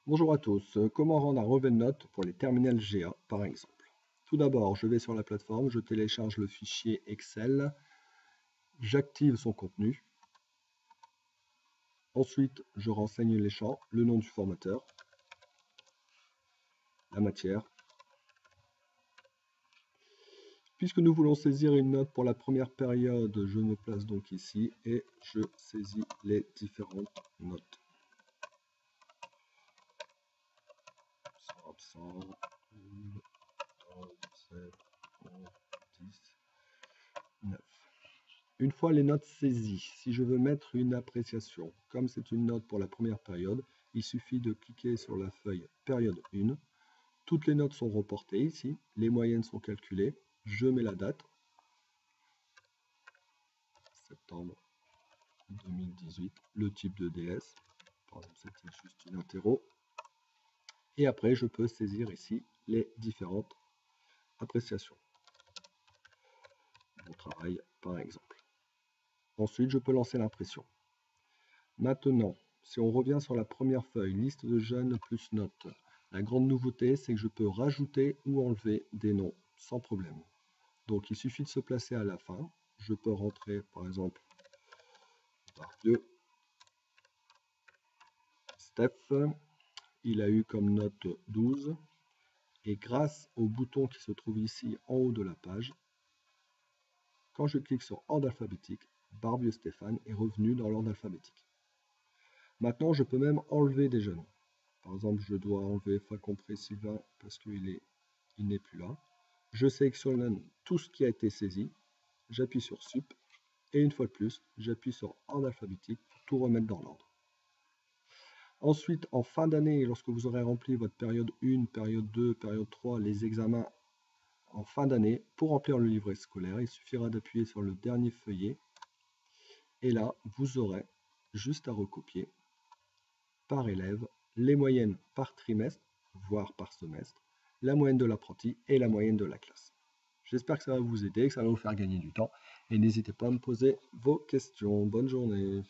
Bonjour à tous, comment rendre un relevé de notes pour les terminales GA par exemple? Tout d'abord, je vais sur la plateforme, je télécharge le fichier Excel, j'active son contenu. Ensuite, je renseigne les champs, le nom du formateur, la matière. Puisque nous voulons saisir une note pour la première période, je me place donc ici et je saisis les différentes notes. 100, 7, 10, 9. Une fois les notes saisies, si je veux mettre une appréciation, comme c'est une note pour la première période, il suffit de cliquer sur la feuille période 1. Toutes les notes sont reportées ici, les moyennes sont calculées, je mets la date, septembre 2018, le type de DS, par exemple c'était juste une interro, et après je peux saisir ici les différentes appréciations. Mon travail par exemple. Ensuite je peux lancer l'impression. Maintenant, si on revient sur la première feuille, liste de jeunes plus notes, la grande nouveauté, c'est que je peux rajouter ou enlever des noms sans problème. Donc, il suffit de se placer à la fin. Je peux rentrer, par exemple, Barbieux. Steph, il a eu comme note 12. Et grâce au bouton qui se trouve ici en haut de la page, quand je clique sur ordre alphabétique, Barbieux Stéphane est revenu dans l'ordre alphabétique. Maintenant, je peux même enlever des jeunes. Par exemple, je dois enlever Facompré Sylvain parce qu'il n'est plus là. Je sélectionne tout ce qui a été saisi, j'appuie sur Sup, et une fois de plus, j'appuie sur Ordre alphabétique pour tout remettre dans l'ordre. Ensuite, en fin d'année, lorsque vous aurez rempli votre période 1, période 2, période 3, les examens en fin d'année, pour remplir le livret scolaire, il suffira d'appuyer sur le dernier feuillet, et là, vous aurez juste à recopier par élève les moyennes par trimestre, voire par semestre, la moyenne de l'apprenti et la moyenne de la classe. J'espère que ça va vous aider, que ça va vous faire gagner du temps. Et n'hésitez pas à me poser vos questions. Bonne journée.